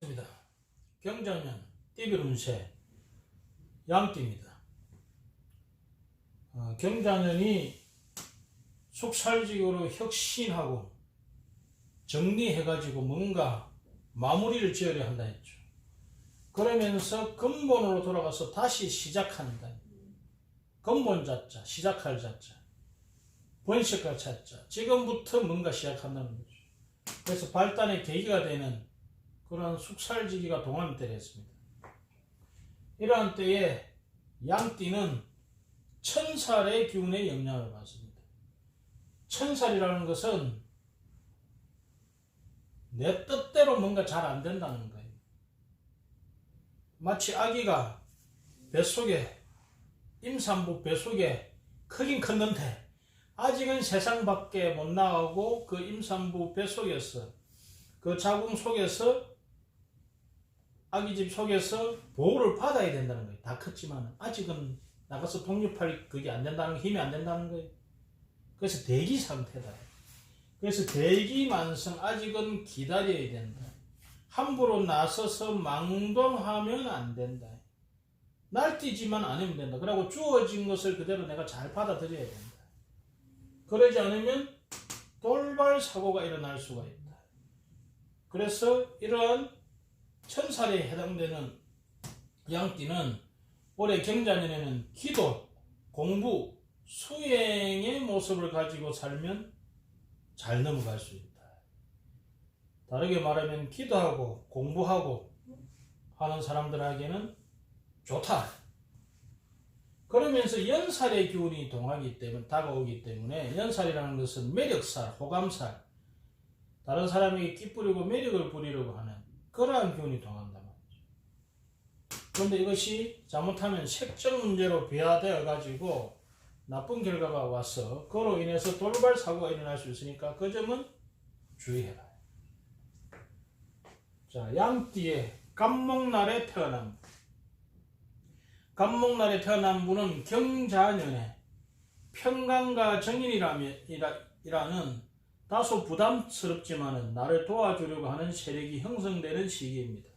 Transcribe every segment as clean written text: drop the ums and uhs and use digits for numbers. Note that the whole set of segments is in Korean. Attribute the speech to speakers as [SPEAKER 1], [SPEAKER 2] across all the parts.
[SPEAKER 1] 입니다. 경자년 띠별운세 양띠입니다. 경자년이 숙살직으로 혁신하고 정리해가지고 뭔가 마무리를 지으려 한다 했죠. 그러면서 근본으로 돌아가서 다시 시작한다. 근본 자자, 시작할 자자, 번식할 자자, 지금부터 뭔가 시작한다는 거죠. 그래서 발단의 계기가 되는 그런 숙살지기가 동안 때렸습니다. 이러한 때에 양띠는 천살의 기운의 영향을 받습니다. 천살이라는 것은 내 뜻대로 뭔가 잘 안 된다는 거예요. 마치 아기가 뱃속에, 임산부 뱃속에 크긴 컸는데 아직은 세상 밖에 못 나가고 그 임산부 뱃속에서 그 자궁 속에서 아기집 속에서 보호를 받아야 된다는 거예요. 다 컸지만 아직은 나가서 독립할 그게 안 된다는 힘이 안 된다는 거예요. 그래서 대기 상태다. 그래서 대기만성 아직은 기다려야 된다. 함부로 나서서 망동하면 안 된다. 날뛰지만 않으면 된다. 그리고 주어진 것을 그대로 내가 잘 받아들여야 된다. 그러지 않으면 돌발 사고가 일어날 수가 있다. 그래서 이러한 천살에 해당되는 양띠는 올해 경자년에는 기도, 공부, 수행의 모습을 가지고 살면 잘 넘어갈 수 있다. 다르게 말하면 기도하고 공부하고 하는 사람들에게는 좋다. 그러면서 연살의 기운이 다가오기 때문에 연살이라는 것은 매력살, 호감살, 다른 사람에게 기쁘려고 매력을 부리려고 하는 그러한 기운이 동한단 말이죠. 그런데 이것이 잘못하면 색적 문제로 비화되어 가지고 나쁜 결과가 와서 그로 인해서 돌발 사고가 일어날 수 있으니까 그 점은 주의해라. 자, 양띠의 갑목날에 태어난 분. 갑목날에 태어난 분은 경자년에 평강과 정인이라는 다소 부담스럽지만은 나를 도와주려고 하는 세력이 형성되는 시기입니다.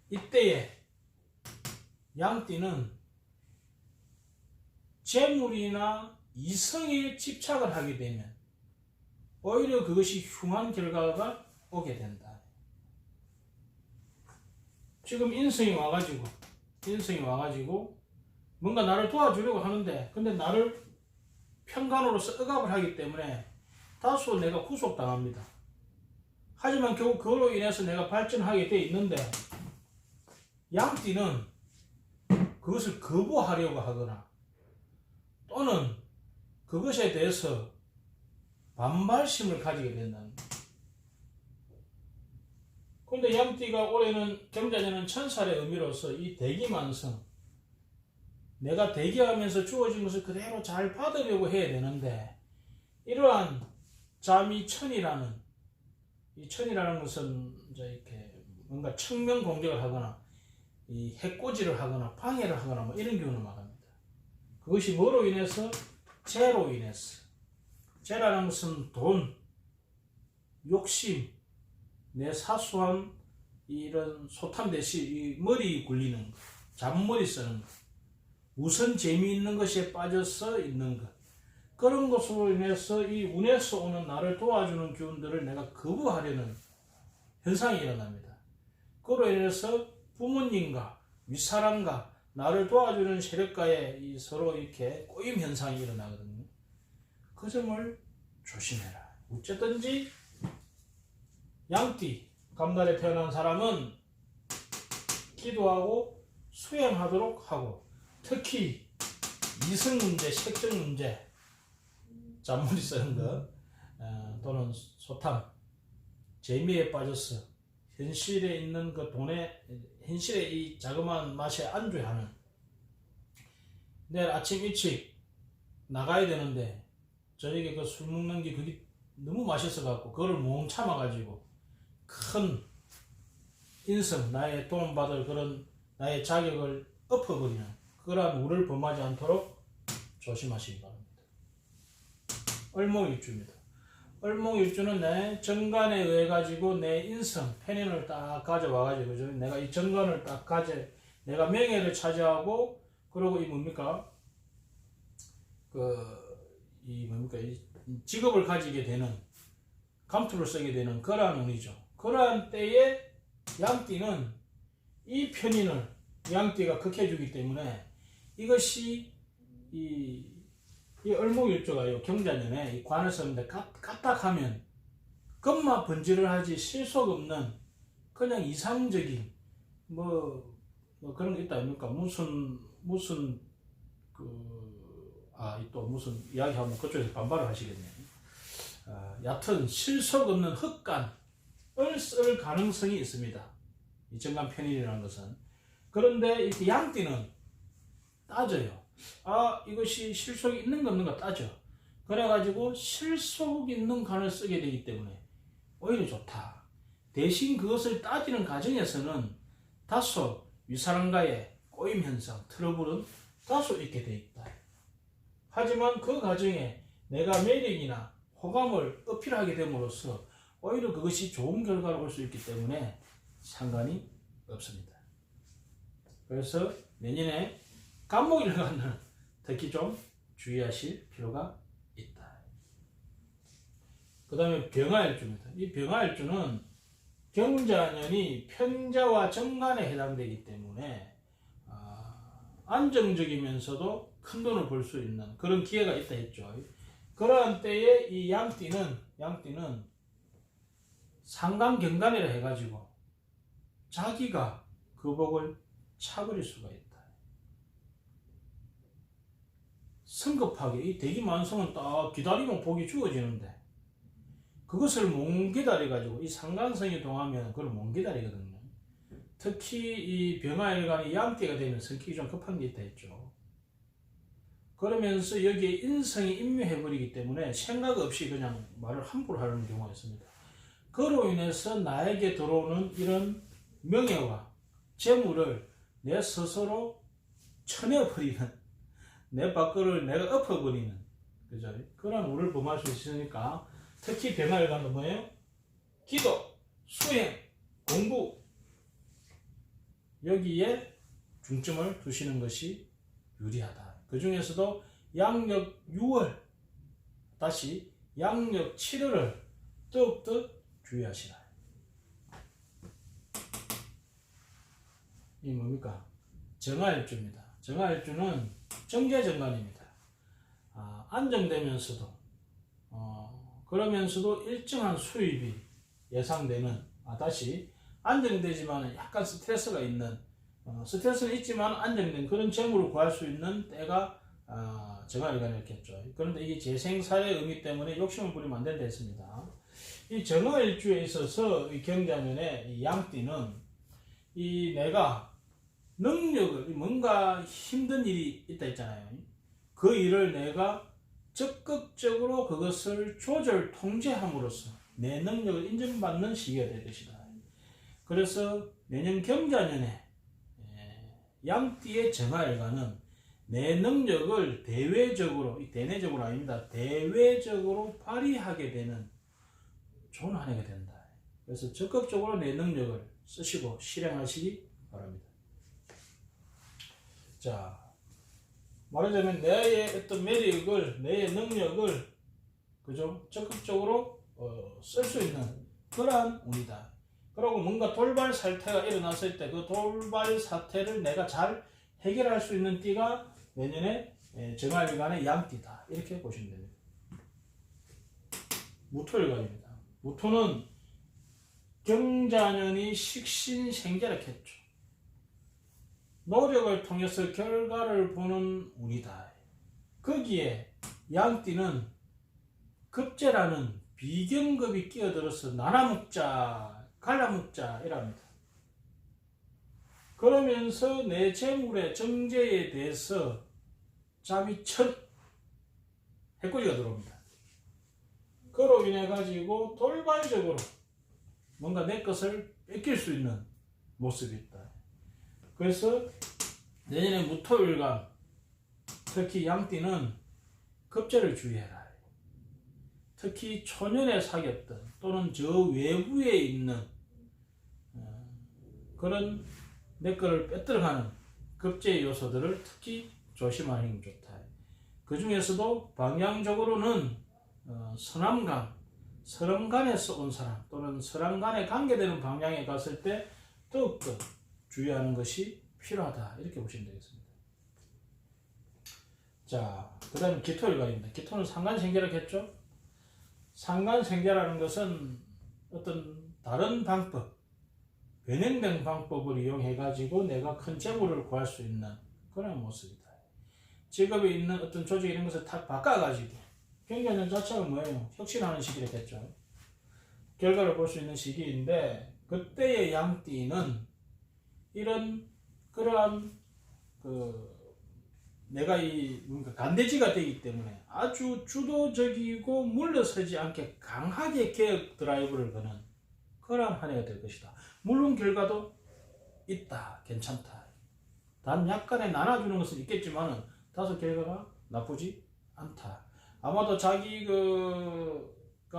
[SPEAKER 1] 이때에 양띠는 재물이나 이성에 집착을 하게 되면 오히려 그것이 흉한 결과가 오게 된다. 지금 인성이 와가지고 뭔가 나를 도와주려고 하는데 근데 나를 편간으로서 억압을 하기 때문에 다소 내가 구속당합니다. 하지만 결국 그걸로 인해서 내가 발전하게 돼 있는데 양띠는 그것을 거부하려고 하거나 또는 그것에 대해서 반발심을 가지게 된다는 거예요. 그런데 양띠가 올해는 경자년은 천살의 의미로서 이 대기만성, 내가 대기하면서 주어진 것을 그대로 잘 받으려고 해야 되는데 이러한 자미천이라는 이 천이라는 것은 이제 이렇게 뭔가 측면 공격을 하거나 이 해코지를 하거나 방해를 하거나 뭐 이런 기운을 말합니다. 그것이 뭐로 인해서? 재로 인해서. 재라는 것은 돈, 욕심, 내 사소한 이런 소탐 대신 이 머리 굴리는 것, 잔머리 쓰는 것, 우선 재미있는 것에 빠져서 있는 것, 그런 것으로 인해서 이 운에서 오는 나를 도와주는 기운들을 내가 거부하려는 현상이 일어납니다. 그로 인해서 부모님과 윗사람과 나를 도와주는 세력과의 이 서로 이렇게 꼬임 현상이 일어나거든요. 그 점을 조심해라. 어쨌든지 양띠, 갑날에 태어난 사람은 기도하고 수행하도록 하고 특히 이성 문제, 색적 문제, 잔머리 쓰는 것 또는 소탐, 재미에 빠져서 현실에 있는 그 돈에 현실의 이 자그마한 맛에 안주하는 내일 아침 일찍 나가야 되는데 저녁에 그 술 먹는 게 그게 너무 맛있어 갖고 그거를 못 참아 가지고 큰 인성, 나의 도움받을 그런 나의 자격을 엎어버리는 그러한 우를 범하지 않도록 조심하시기 바랍니다. 을목일주입니다. 을목일주는 내 정관에 의해 가지고 내 인성, 편인을 딱 가져와 가지고, 그죠? 내가 이 정관을 딱 내가 명예를 차지하고, 그리고 이 뭡니까? 이 직업을 가지게 되는, 감투를 쓰게 되는 그러한 운이죠. 그러한 때에 양띠는 이 편인을 양띠가 극해주기 때문에 이것이 이 을목일조가요, 경자년에 이 관을 썼는데 까딱하면 겁마 번지를 하지 실속 없는 그냥 이상적인 뭐 그런 게 있다 아닙니까? 무슨 또 무슨 이야기하면 그쪽에서 반발을 하시겠네요. 얕은 실속 없는 흑간을 쓸 가능성이 있습니다. 이 정관 편인이라는 것은. 그런데 이렇게 양띠는 따져요. 이것이 실속이 있는 거 없는 거 따져. 그래가지고 실속 있는 간을 쓰게 되기 때문에 오히려 좋다. 대신 그것을 따지는 과정에서는 다소 윗사람과의 꼬임 현상, 트러블은 다소 있게 돼 있다. 하지만 그 과정에 내가 매력이나 호감을 어필하게 됨으로써 오히려 그것이 좋은 결과를 올 수 있기 때문에 상관이 없습니다. 그래서 내년에 간목일간은 특히 좀 주의하실 필요가 있다. 그 다음에 병화일주입니다. 이 병화일주는 경자년이 편자와 정관에 해당되기 때문에 안정적이면서도 큰 돈을 벌 수 있는 그런 기회가 있다 했죠. 그러한 때에 이 양띠는 상간경간이라 해가지고 자기가 그 복을 차버릴 수가 있다. 성급하게 이 대기만성은 딱 기다리면 복이 주어지는데 그것을 못 기다려가지고 이 상간성이 동하면 그걸 못 기다리거든요. 특히 이 병화일간이 양띠가 되면 성격이 좀 급한 게 있다 했죠. 그러면서 여기에 인성이 임묘해버리기 때문에 생각 없이 그냥 말을 함부로 하는 경우가 있습니다. 그로 인해서 나에게 들어오는 이런 명예와 재물을 내 스스로 쳐내버리는, 내 밖을 내가 엎어버리는, 그죠? 그런 우를 범할 수 있으니까 특히 병화일간은 뭐예요? 기도, 수행, 공부 여기에 중점을 두시는 것이 유리하다. 그 중에서도 양력 6월 다시 양력 7월을 더욱더 주의하시라. 이 뭡니까? 정화일주입니다. 정화일주는 정제정관입니다. 안정되면서도 그러면서도 일정한 수입이 예상되는 다시 안정되지만 약간 스트레스가 있는 스트레스는 있지만 안정된 그런 재물을 구할 수 있는 때가 정화일간이었겠죠. 그런데 이게 재생살의 의미 때문에 욕심을 부리면 안 된다 했습니다. 이 정화일주에 있어서 이 경자년의 이 양띠는 이 내가 능력을 뭔가 힘든 일이 있다 했잖아요. 그 일을 내가 적극적으로 그것을 조절 통제함으로써 내 능력을 인정받는 시기가 될 것이다. 그래서 내년 경자년에 양띠의 정화일간은 내 능력을 대외적으로, 대내적으로 아닙니다. 대외적으로 발휘하게 되는 좋은 한 해가 된다. 그래서 적극적으로 내 능력을 쓰시고 실행하시기 바랍니다. 자, 말하자면 내의 어떤 매력을, 내의 능력을 그죠? 적극적으로 쓸 수 있는 그러한 운이다. 그리고 뭔가 돌발 사태가 일어났을 때 그 돌발 사태를 내가 잘 해결할 수 있는 띠가 내년에 정화일간의 양띠다. 이렇게 보시면 됩니다. 무토일간입니다. 무토는 경자년이 식신생재라 했죠. 노력을 통해서 결과를 보는 운이다. 거기에 양띠는 급제라는 비경급이 끼어들어서 나눠먹자, 갈라먹자 이랍니다. 그러면서 내 재물의 정제에 대해서 잠이 첫 해코지가 들어옵니다. 그로 인해 가지고 돌발적으로 뭔가 내 것을 뺏길 수 있는 모습이 있다. 그래서 내년에 무토일간 특히 양띠는 급제를 주의해라. 특히 초년에 사귀었던 또는 저 외부에 있는 그런 내 거를 뺏들어가는 급제 요소들을 특히 조심하는 게 좋다. 그 중에서도 방향적으로는 서남간, 서남간에서 온 사람 또는 서남간에 관계되는 방향에 갔을 때 더욱더 주의하는 것이 필요하다. 이렇게 보시면 되겠습니다. 자, 그 다음에 기토일간입니다. 기토는 상간생계라고 했죠? 상간생계라는 것은 어떤 다른 방법, 변형된 방법을 이용해 가지고 내가 큰 재물을 구할 수 있는 그런 모습이다. 직업에 있는 어떤 조직 이런 것을 다 바꿔가지고 경제년 자체가 뭐예요? 혁신하는 시기를 했죠. 결과를 볼 수 있는 시기인데 그때의 양띠는 이런 그러한 내가 간대지가 되기 때문에 아주 주도적이고 물러서지 않게 강하게 개혁 드라이브를 거는 그런 한 해가 될 것이다. 물론 결과도 있다. 괜찮다. 단 약간의 나눠주는 것은 있겠지만 다소 결과가 나쁘지 않다. 아마도 자기가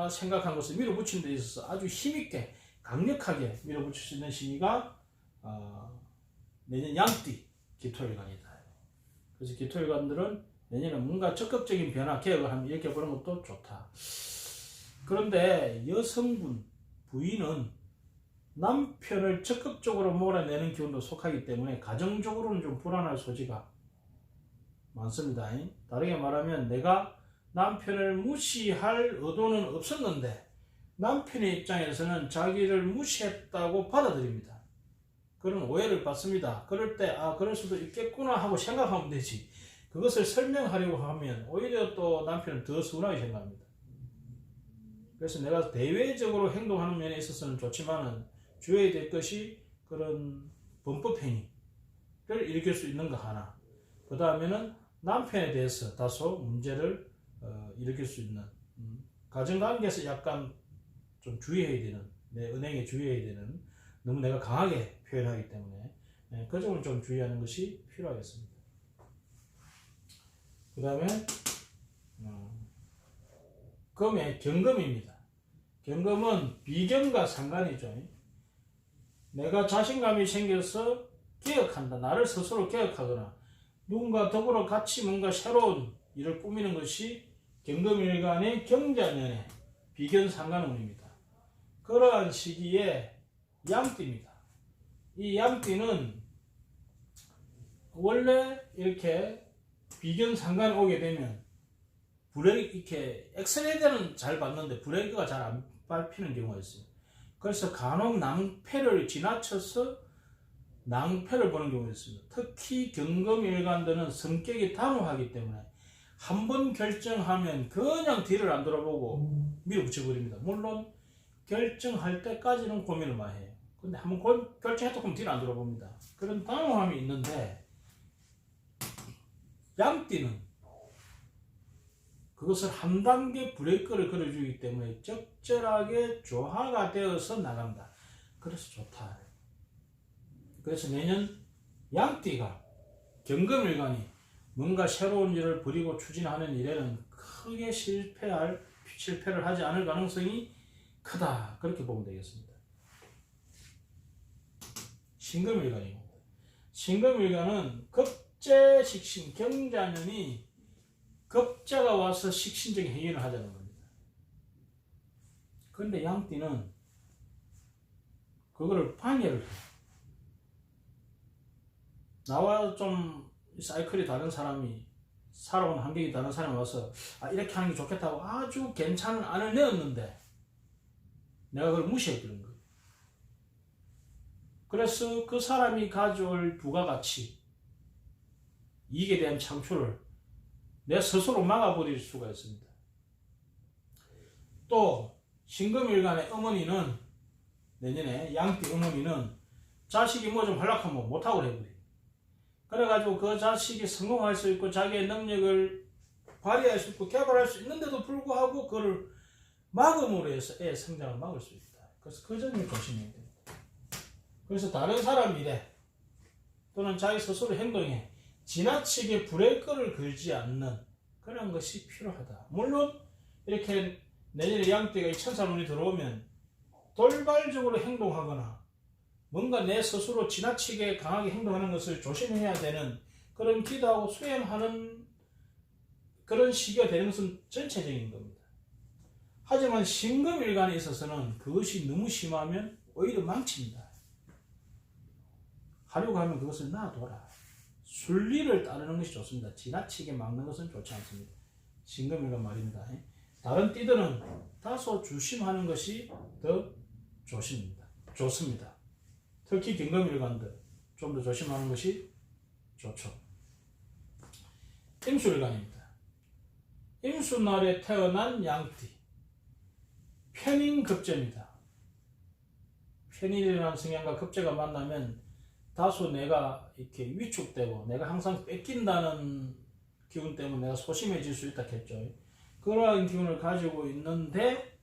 [SPEAKER 1] 생각한 것을 밀어붙이는 데 있어서 아주 힘있게 강력하게 밀어붙일 수 있는 시기가 내년 양띠 기토일간이다. 그래서 기토일간들은 내년에 뭔가 적극적인 변화, 개혁을 하면 이렇게 보는 것도 좋다. 그런데 여성분, 부인은 남편을 적극적으로 몰아내는 기운도 속하기 때문에 가정적으로는 좀 불안할 소지가 많습니다. 다르게 말하면 내가 남편을 무시할 의도는 없었는데 남편의 입장에서는 자기를 무시했다고 받아들입니다. 그런 오해를 받습니다. 그럴 때 그럴 수도 있겠구나 하고 생각하면 되지. 그것을 설명하려고 하면 오히려 또 남편은 더 서운하게 생각합니다. 그래서 내가 대외적으로 행동하는 면에 있어서는 좋지만은 주의해야 될 것이 그런 범법행위를 일으킬 수 있는 거 하나. 그 다음에는 남편에 대해서 다소 문제를 일으킬 수 있는 가정관계에서 약간 좀 주의해야 되는, 내 은행에 주의해야 되는, 너무 내가 강하게 표현하기 때문에 그 점을 좀 주의하는 것이 필요하겠습니다. 그 다음에 금의 경금입니다. 경금은 비경과 상관이죠. 내가 자신감이 생겨서 개혁한다. 나를 스스로 개혁하거나 누군가 더불어 같이 뭔가 새로운 일을 꾸미는 것이 경금일간의 경자년의 비견 상관운입니다. 그러한 시기에 양띠입니다. 이 양띠는 원래 이렇게 비견 상관이 오게 되면 브레이크, 이렇게 엑셀레이터는 잘 받는데 브레이크가 잘 안 밟히는 경우가 있어요. 그래서 간혹 낭패를 지나쳐서 낭패를 보는 경우가 있습니다. 특히 경금일간들은 성격이 단호하기 때문에 한 번 결정하면 그냥 뒤를 안 돌아보고 밀어붙여버립니다. 물론 결정할 때까지는 고민을 많이 해요. 근데 한 번 결정했다 그러면 뒤를 안 돌아봅니다. 그런 단호함이 있는데 양띠는 그것을 한 단계 브레이크를 걸어주기 때문에 적절하게 조화가 되어서 나간다. 그래서 좋다. 그래서 내년 양띠가 경금일간이 뭔가 새로운 일을 벌이고 추진하는 일에는 크게 실패를 하지 않을 가능성이 크다. 그렇게 보면 되겠습니다. 신금일간입니다. 신금일간은 급제식신, 경자년이 급자가 와서 식신적인 행위를 하자는 겁니다. 그런데 양띠는 그거를 방해를 해요. 나와 좀 사이클이 다른 사람이, 살아온 환경이 다른 사람이 와서 이렇게 하는 게 좋겠다고 아주 괜찮은 안을 내었는데 내가 그걸 무시해버린 거예요. 그래서 그 사람이 가져올 부가가치, 이익에 대한 창출을 내 스스로 막아버릴 수가 있습니다. 또 신금일간의 어머니는, 내년에 양띠 어머니는 자식이 뭐 좀 하려고 못하고 해버려요. 그래가지고 그 자식이 성공할 수 있고 자기의 능력을 발휘할 수 있고 개발할 수 있는데도 불구하고 그걸 막음으로 해서 애의 성장을 막을 수 있다. 그래서 그 점을 조심해야 됩니다. 그래서 다른 사람 일에 또는 자기 스스로 행동에 지나치게 브레이크를 걸지 않는 그런 것이 필요하다. 물론 이렇게 내년에 양띠가 이 천사운이 들어오면 돌발적으로 행동하거나 뭔가 내 스스로 지나치게 강하게 행동하는 것을 조심해야 되는 그런 기도하고 수행하는 그런 시기가 되는 것은 전체적인 겁니다. 하지만 신금일간에 있어서는 그것이 너무 심하면 오히려 망칩니다. 하려고 하면 그것을 놔둬라. 순리를 따르는 것이 좋습니다. 지나치게 막는 것은 좋지 않습니다. 신금일간 말입니다. 다른 띠들은 다소 조심하는 것이 더 좋습니다. 특히 경금일간들 좀 더 조심하는 것이 좋죠. 임수일간입니다. 임수날에 태어난 양띠 편인급제입니다. 편인이라는 성향과 급제가 만나면 다소 내가 이렇게 위축되고 내가 항상 뺏긴다는 기운 때문에 내가 소심해질 수 있다 했죠. 그러한 기운을 가지고 있는데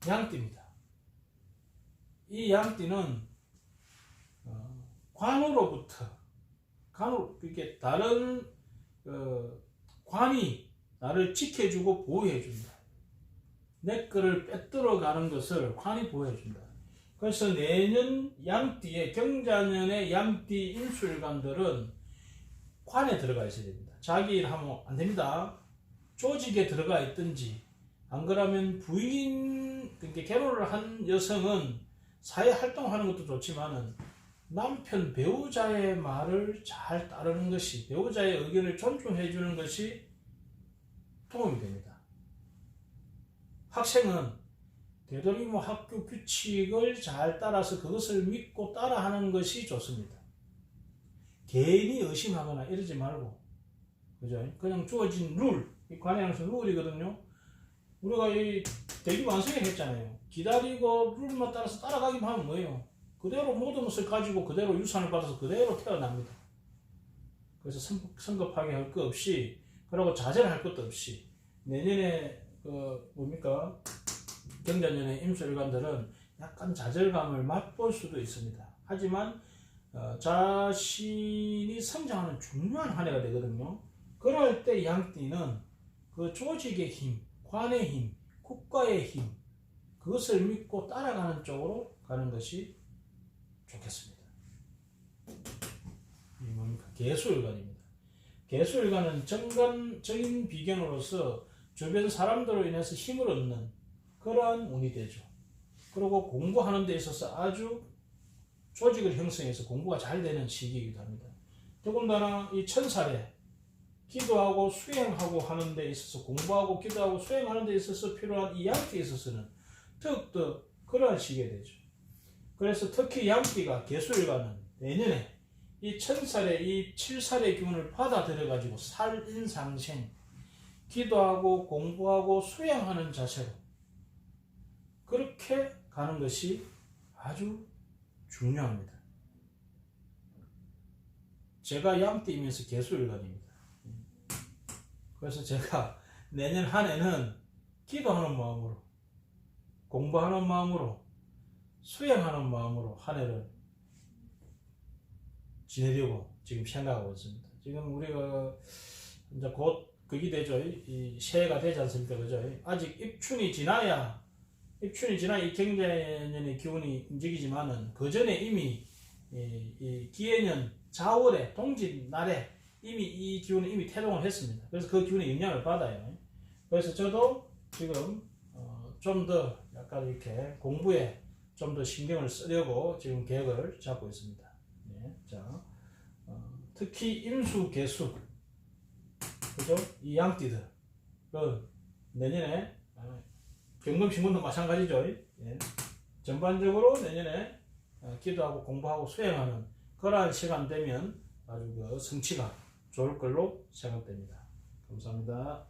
[SPEAKER 1] 양띠입니다. 이 양띠는 관으로부터 이렇게 다른 관이 나를 지켜주고 보호해준다. 내 거를 빼들어가는 것을 관이 보호해준다. 그래서 내년 양띠의 경자년의 양띠 임수일간들은 관에 들어가 있어야 됩니다. 자기 일 하면 안 됩니다. 조직에 들어가 있든지 안 그러면 부인 그러니까 결혼을 한 여성은 사회 활동하는 것도 좋지만은 남편 배우자의 말을 잘 따르는 것이 배우자의 의견을 존중해 주는 것이 도움이 됩니다. 학생은 되도록 학교 규칙을 잘 따라서 그것을 믿고 따라하는 것이 좋습니다. 괜히 의심하거나 이러지 말고, 그죠? 그냥 주어진 룰, 이 관이라는 것은 룰이거든요. 우리가 이 대기 완성을 했잖아요. 기다리고 룰만 따라서 따라가기만 하면 뭐예요? 그대로 모든 것을 가지고 그대로 유산을 받아서 그대로 태어납니다. 그래서 성급하게 할 것 없이, 그러고 좌절할 것도 없이, 내년에 경자년의 임수일간들은 약간 좌절감을 맛볼 수도 있습니다. 하지만 자신이 성장하는 중요한 한 해가 되거든요. 그럴 때 양띠는 그 조직의 힘, 관의 힘, 국가의 힘, 그것을 믿고 따라가는 쪽으로 가는 것이 좋겠습니다. 이 뭡니까? 개수일간입니다. 개수일간은 정관적인 비견으로서 주변 사람들로 인해서 힘을 얻는 그러한 운이 되죠. 그리고 공부하는 데 있어서 아주 조직을 형성해서 공부가 잘 되는 시기이기도 합니다. 더군다나 이 천살에 기도하고 수행하고 하는 데 있어서 공부하고 기도하고 수행하는 데 있어서 필요한 이 양띠에 있어서는 더욱더 그러한 시기가 되죠. 그래서 특히 양띠가 개수일간은 내년에 이 천살의 이 7살의 기운을 받아들여 가지고 살인상생 기도하고 공부하고 수행하는 자세로 그렇게 가는 것이 아주 중요합니다. 제가 양띠이면서 개수일간입니다. 그래서 제가 내년 한 해는 기도하는 마음으로 공부하는 마음으로 수행하는 마음으로 한 해를 지내려고 지금 생각하고 있습니다. 지금 우리가 이제 곧 그게 되죠. 이 새해가 되지 않습니까? 그죠? 아직 입춘이 지나야 이 경자년의 기운이 움직이지만은 그 전에 이미 이 기해년 자월에 동짓 날에 이미 이 기운이 이미 태동을 했습니다. 그래서 그 기운의 영향을 받아요. 그래서 저도 지금 좀 더 약간 이렇게 공부에 좀 더 신경을 쓰려고 지금 계획을 잡고 있습니다. 네, 자, 특히 임수, 개수, 그죠? 이 양띠들, 내년에 경금신문도 마찬가지죠. 예. 전반적으로 내년에 기도하고 공부하고 수행하는 그러한 시간 되면 아주 성취가 좋을 걸로 생각됩니다. 감사합니다.